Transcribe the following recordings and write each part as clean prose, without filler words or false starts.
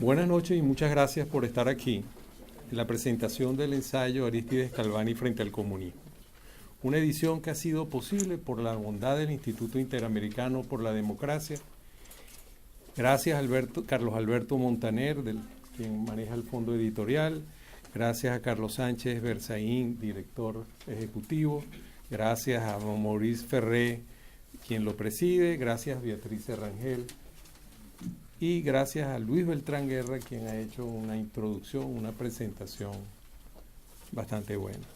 Buenas noches y muchas gracias por estar aquí en la presentación del ensayo Arístides Calvani frente al comunismo. Una edición que ha sido posible por la bondad del Instituto Interamericano por la Democracia. Gracias a Carlos Alberto Montaner, quien maneja el fondo editorial. Gracias a Carlos Sánchez Berzaín, director ejecutivo. Gracias a Maurice Ferré, quien lo preside. Gracias a Beatriz Rangel. Y gracias a Luis Beltrán Guerra, quien ha hecho una introducción, una presentación bastante buena.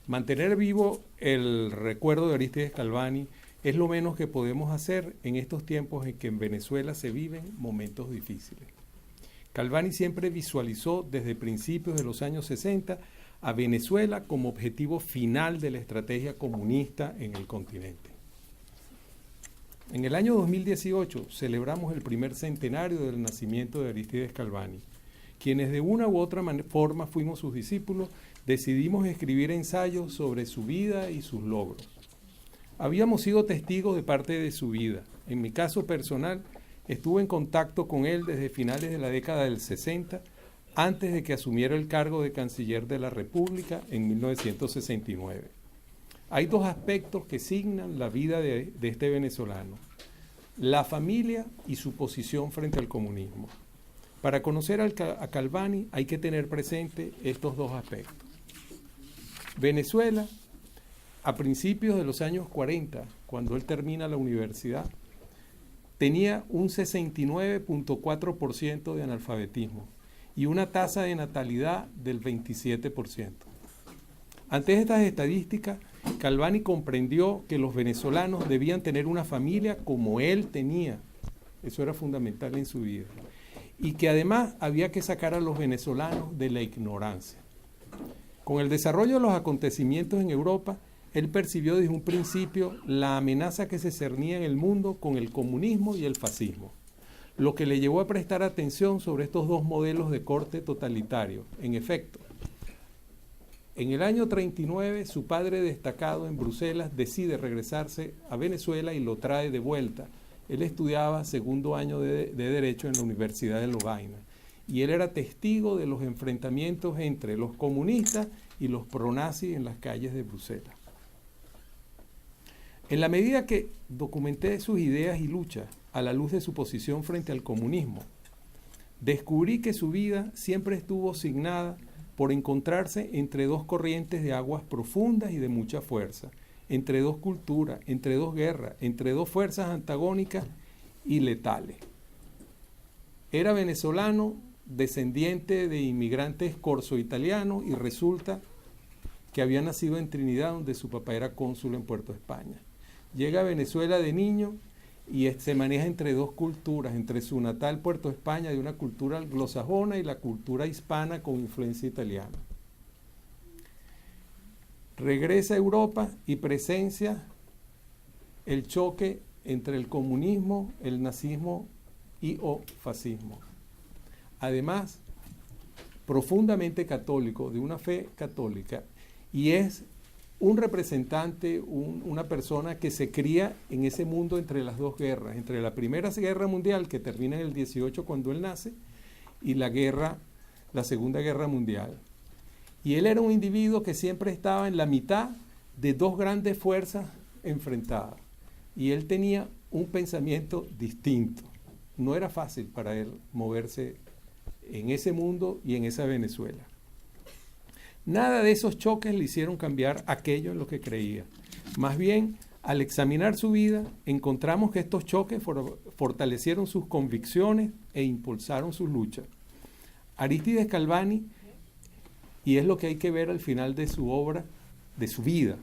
Mantener vivo el recuerdo de Arístides Calvani es lo menos que podemos hacer en estos tiempos en que en Venezuela se viven momentos difíciles. Calvani siempre visualizó desde principios de los años 60 a Venezuela como objetivo final de la estrategia comunista en el continente. En el año 2018 celebramos el primer centenario del nacimiento de Arístides Calvani. Quienes de una u otra forma fuimos sus discípulos, decidimos escribir ensayos sobre su vida y sus logros. Habíamos sido testigos de parte de su vida. En mi caso personal, estuve en contacto con él desde finales de la década del 60, antes de que asumiera el cargo de canciller de la República en 1969. Hay dos aspectos que signan la vida de este venezolano: la familia y su posición frente al comunismo. Para conocer a Calvani hay que tener presente estos dos aspectos. Venezuela, a principios de los años 40, cuando él termina la universidad, tenía un 69.4% de analfabetismo y una tasa de natalidad del 27%. Ante estas estadísticas, Calvani comprendió que los venezolanos debían tener una familia como él tenía. Eso era fundamental en su vida. Y que además había que sacar a los venezolanos de la ignorancia. Con el desarrollo de los acontecimientos en Europa, él percibió desde un principio la amenaza que se cernía en el mundo con el comunismo y el fascismo, lo que le llevó a prestar atención sobre estos dos modelos de corte totalitario. En efecto, en el año 39, su padre destacado en Bruselas decide regresarse a Venezuela y lo trae de vuelta. Él estudiaba segundo año de Derecho en la Universidad de Lovaina y él era testigo de los enfrentamientos entre los comunistas y los pronazis en las calles de Bruselas. En la medida que documenté sus ideas y luchas a la luz de su posición frente al comunismo, descubrí que su vida siempre estuvo signada por encontrarse entre dos corrientes de aguas profundas y de mucha fuerza, entre dos culturas, entre dos guerras, entre dos fuerzas antagónicas y letales. Era venezolano, descendiente de inmigrantes corso-italianos, y resulta que había nacido en Trinidad, donde su papá era cónsul en Puerto España. Llega a Venezuela de niño y se maneja entre dos culturas, entre su natal Puerto España, de una cultura anglosajona, y la cultura hispana con influencia italiana. Regresa a Europa y presencia el choque entre el comunismo, el nazismo y o fascismo. Además, profundamente católico, de una fe católica, y es un representante, una persona que se cría en ese mundo entre las dos guerras, entre la Primera Guerra Mundial, que termina en el 18 cuando él nace, y la Segunda Guerra Mundial. Y él era un individuo que siempre estaba en la mitad de dos grandes fuerzas enfrentadas. Y él tenía un pensamiento distinto. No era fácil para él moverse en ese mundo y en esa Venezuela. Nada de esos choques le hicieron cambiar aquello en lo que creía. Más bien, al examinar su vida, encontramos que estos choques fortalecieron sus convicciones e impulsaron sus luchas. Arístides Calvani, y es lo que hay que ver al final de su obra, de su vida,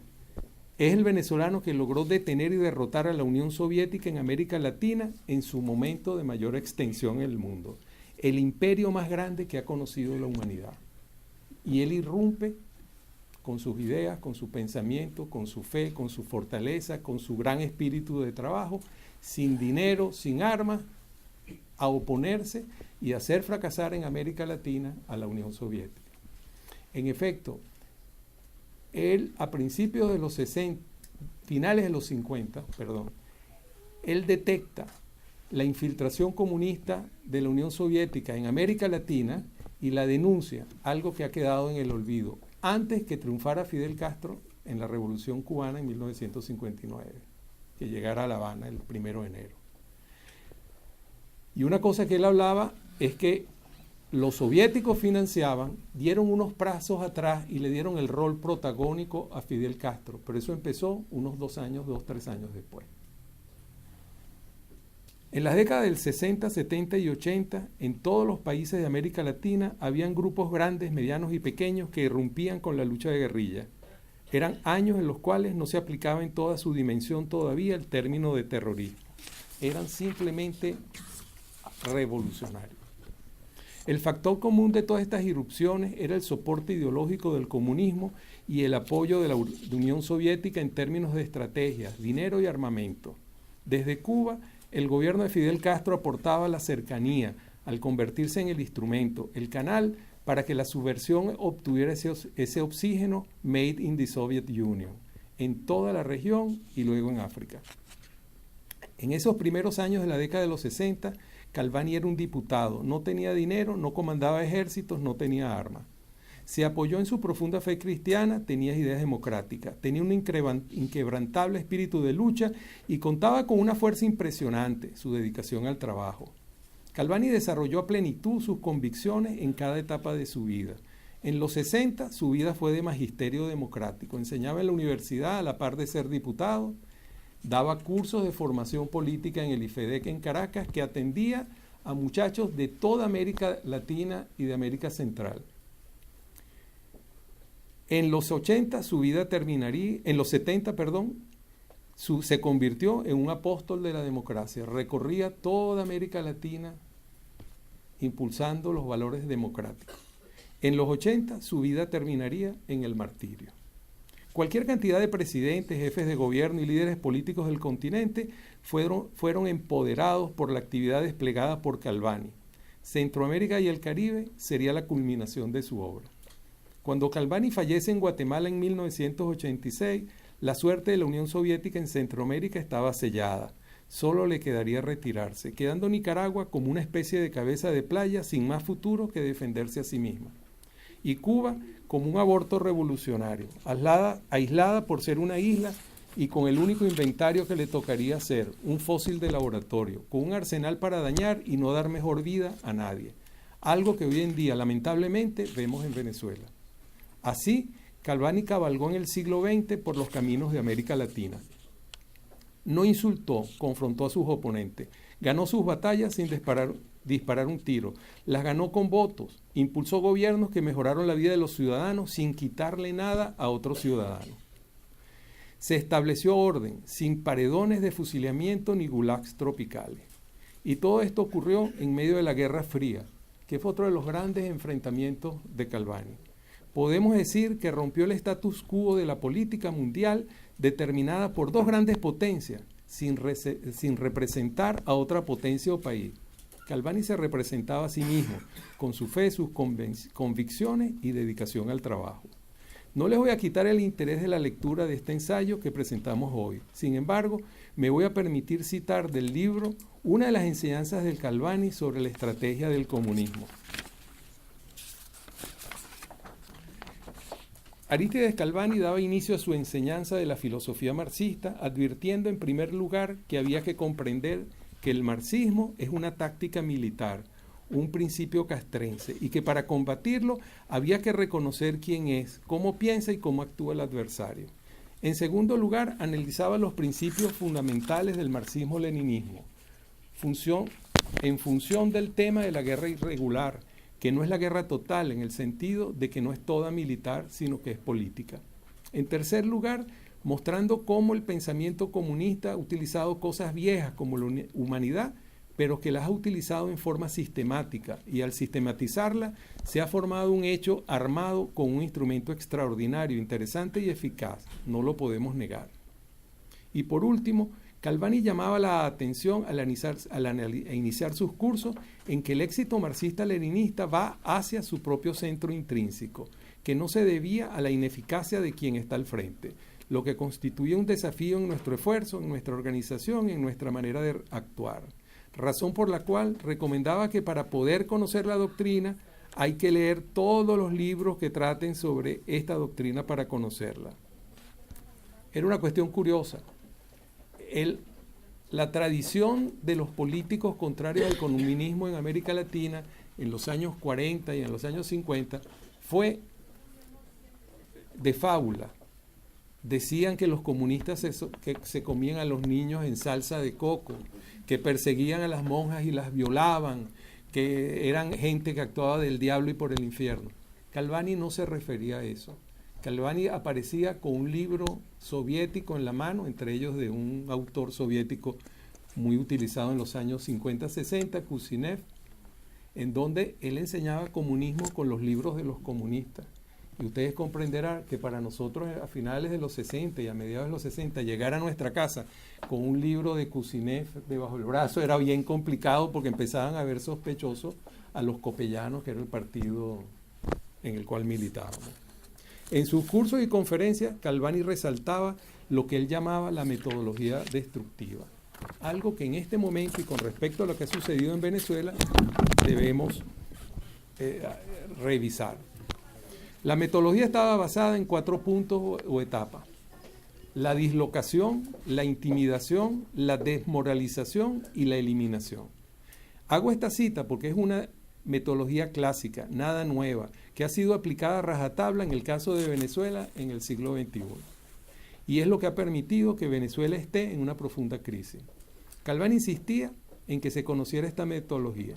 es el venezolano que logró detener y derrotar a la Unión Soviética en América Latina en su momento de mayor extensión en el mundo, el imperio más grande que ha conocido la humanidad. Y él irrumpe con sus ideas, con su pensamiento, con su fe, con su fortaleza, con su gran espíritu de trabajo, sin dinero, sin armas, a oponerse y hacer fracasar en América Latina a la Unión Soviética. En efecto, él a principios de los 60, finales de los 50, él detecta la infiltración comunista de la Unión Soviética en América Latina y la denuncia, algo que ha quedado en el olvido, antes que triunfara Fidel Castro en la Revolución Cubana en 1959, que llegara a La Habana el 1 de enero. Y una cosa que él hablaba es que los soviéticos financiaban, dieron unos pasos atrás y le dieron el rol protagónico a Fidel Castro, pero eso empezó unos 2, 3 años después. En las décadas del 60, 70 y 80, en todos los países de América Latina habían grupos grandes, medianos y pequeños que irrumpían con la lucha de guerrilla. Eran años en los cuales no se aplicaba en toda su dimensión todavía el término de terrorismo. Eran simplemente revolucionarios. El factor común de todas estas irrupciones era el soporte ideológico del comunismo y el apoyo de la Unión Soviética en términos de estrategias, dinero y armamento. Desde Cuba, el gobierno de Fidel Castro aportaba la cercanía al convertirse en el instrumento, el canal para que la subversión obtuviera ese oxígeno made in the Soviet Union, en toda la región y luego en África. En esos primeros años de la década de los 60, Galvani era un diputado, no tenía dinero, no comandaba ejércitos, no tenía armas. Se apoyó en su profunda fe cristiana, tenía ideas democráticas, tenía un inquebrantable espíritu de lucha y contaba con una fuerza impresionante, su dedicación al trabajo. Galvani desarrolló a plenitud sus convicciones en cada etapa de su vida. En los 60 su vida fue de magisterio democrático, enseñaba en la universidad a la par de ser diputado, daba cursos de formación política en el IFEDEC en Caracas que atendía a muchachos de toda América Latina y de América Central. En los 80 su vida terminaría, en los 70, se convirtió en un apóstol de la democracia. Recorría toda América Latina impulsando los valores democráticos. En los 80 su vida terminaría en el martirio. Cualquier cantidad de presidentes, jefes de gobierno y líderes políticos del continente fueron empoderados por la actividad desplegada por Galvani. Centroamérica y el Caribe sería la culminación de su obra. Cuando Galvani fallece en Guatemala en 1986, la suerte de la Unión Soviética en Centroamérica estaba sellada. Solo le quedaría retirarse, quedando Nicaragua como una especie de cabeza de playa sin más futuro que defenderse a sí misma. Y Cuba como un aborto revolucionario, aislada por ser una isla y con el único inventario que le tocaría ser un fósil de laboratorio, con un arsenal para dañar y no dar mejor vida a nadie. Algo que hoy en día lamentablemente vemos en Venezuela. Así, Galvani cabalgó en el siglo XX por los caminos de América Latina. No insultó, confrontó a sus oponentes, ganó sus batallas sin disparar un tiro, las ganó con votos, impulsó gobiernos que mejoraron la vida de los ciudadanos sin quitarle nada a otros ciudadanos. Se estableció orden, sin paredones de fusilamiento ni gulags tropicales. Y todo esto ocurrió en medio de la Guerra Fría, que fue otro de los grandes enfrentamientos de Galvani. Podemos decir que rompió el status quo de la política mundial determinada por dos grandes potencias, sin representar a otra potencia o país. Galvani se representaba a sí mismo, con su fe, sus convicciones y dedicación al trabajo. No les voy a quitar el interés de la lectura de este ensayo que presentamos hoy. Sin embargo, me voy a permitir citar del libro una de las enseñanzas del Galvani sobre la estrategia del comunismo. Arístides Galvani daba inicio a su enseñanza de la filosofía marxista, advirtiendo en primer lugar que había que comprender que el marxismo es una táctica militar, un principio castrense, y que para combatirlo había que reconocer quién es, cómo piensa y cómo actúa el adversario. En segundo lugar, analizaba los principios fundamentales del marxismo-leninismo, en función del tema de la guerra irregular, que no es la guerra total en el sentido de que no es toda militar, sino que es política. En tercer lugar, mostrando cómo el pensamiento comunista ha utilizado cosas viejas como la humanidad, pero que las ha utilizado en forma sistemática, y al sistematizarla se ha formado un hecho armado con un instrumento extraordinario, interesante y eficaz, no lo podemos negar. Y por último, Galvani llamaba la atención al iniciar sus cursos en que el éxito marxista-leninista va hacia su propio centro intrínseco, que no se debía a la ineficacia de quien está al frente, lo que constituye un desafío en nuestro esfuerzo, en nuestra organización y en nuestra manera de actuar. razón por la cual recomendaba que para poder conocer la doctrina hay que leer todos los libros que traten sobre esta doctrina para conocerla. Era una cuestión curiosa. La tradición de los políticos contrarios al comunismo en América Latina en los años 40 y en los años 50 fue de fábula. Decían que los comunistas se comían a los niños en salsa de coco, que perseguían a las monjas y las violaban, que eran gente que actuaba del diablo y por el infierno. Galvani no se refería a eso. Galvani aparecía con un libro soviético en la mano, entre ellos de un autor soviético muy utilizado en los años 50-60, Kuzinev, en donde él enseñaba comunismo con los libros de los comunistas. Y ustedes comprenderán que para nosotros a finales de los 60 y a mediados de los 60 llegar a nuestra casa con un libro de Kuzinev debajo del brazo era bien complicado porque empezaban a ver sospechosos a los copellanos, que era el partido en el cual militábamos. En sus cursos y conferencias, Galvani resaltaba lo que él llamaba la metodología destructiva. Algo que en este momento y con respecto a lo que ha sucedido en Venezuela debemos revisar. La metodología estaba basada en 4 puntos o etapas: la dislocación, la intimidación, la desmoralización y la eliminación. Hago esta cita porque es una metodología clásica, nada nueva, que ha sido aplicada a rajatabla en el caso de Venezuela en el siglo XXI. Y es lo que ha permitido que Venezuela esté en una profunda crisis. Galvani insistía en que se conociera esta metodología.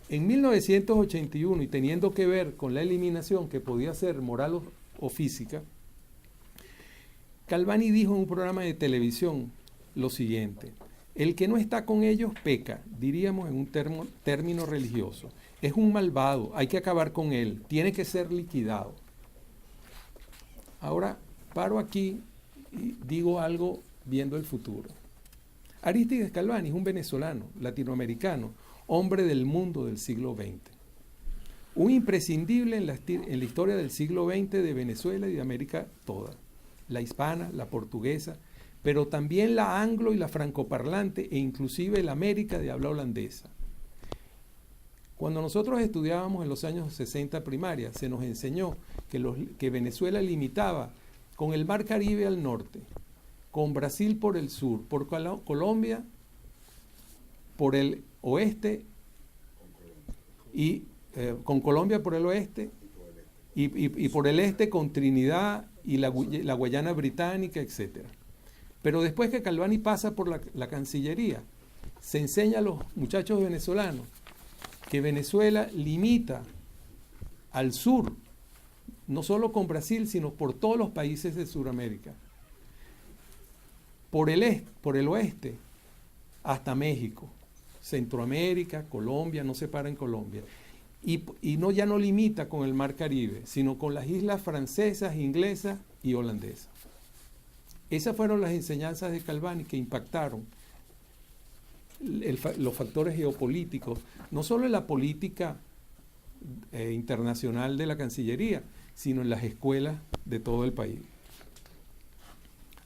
En 1981, y teniendo que ver con la eliminación que podía ser moral o física, Galvani dijo en un programa de televisión lo siguiente: el que no está con ellos peca, diríamos en un término religioso. Es un malvado, hay que acabar con él, tiene que ser liquidado. Ahora paro aquí y digo algo viendo el futuro. Arístides Galvani es un venezolano, latinoamericano, hombre del mundo del siglo XX. Un imprescindible en la historia del siglo XX de Venezuela y de América toda. La hispana, la portuguesa, pero también la anglo y la francoparlante e inclusive la América de habla holandesa. Cuando nosotros estudiábamos en los años 60 primaria, se nos enseñó que Venezuela limitaba con el Mar Caribe al norte, con Brasil por el sur, por Colombia por el oeste y con Colombia por el oeste y por el este con Trinidad y la Guayana Británica, etc. Pero después que Galvani pasa por la Cancillería, se enseña a los muchachos venezolanos que Venezuela limita al sur, no solo con Brasil, sino por todos los países de Sudamérica. Por el oeste, hasta México, Centroamérica, Colombia, no se para en Colombia. Y ya no limita con el Mar Caribe, sino con las islas francesas, inglesas y holandesas. Esas fueron las enseñanzas de Galvani que impactaron los factores geopolíticos, no solo en la política internacional de la Cancillería, sino en las escuelas de todo el país.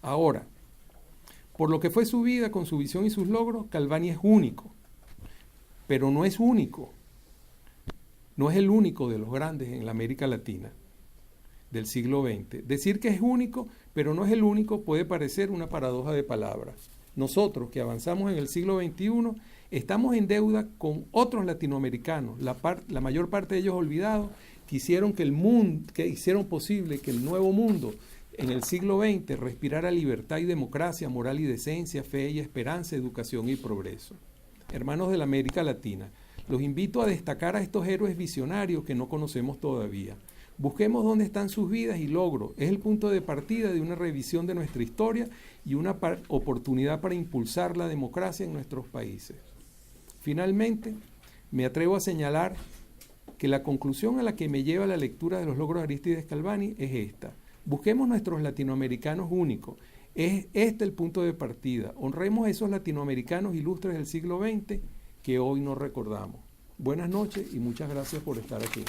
Ahora, por lo que fue su vida, con su visión y sus logros, Galvani es único, pero no es único. No es el único de los grandes en la América Latina del siglo XX. Decir que es único, pero no es el único, puede parecer una paradoja de palabras. Nosotros, que avanzamos en el siglo XXI, estamos en deuda con otros latinoamericanos, la mayor parte de ellos olvidados, que hicieron posible que el nuevo mundo en el siglo XX respirara libertad y democracia, moral y decencia, fe y esperanza, educación y progreso. Hermanos de la América Latina, los invito a destacar a estos héroes visionarios que no conocemos todavía. Busquemos dónde están sus vidas y logros. Es el punto de partida de una revisión de nuestra historia y una oportunidad para impulsar la democracia en nuestros países. Finalmente, me atrevo a señalar que la conclusión a la que me lleva la lectura de los logros de Arístides Galvani es esta: busquemos nuestros latinoamericanos únicos. Es este el punto de partida. Honremos a esos latinoamericanos ilustres del siglo XX que hoy no recordamos. Buenas noches y muchas gracias por estar aquí.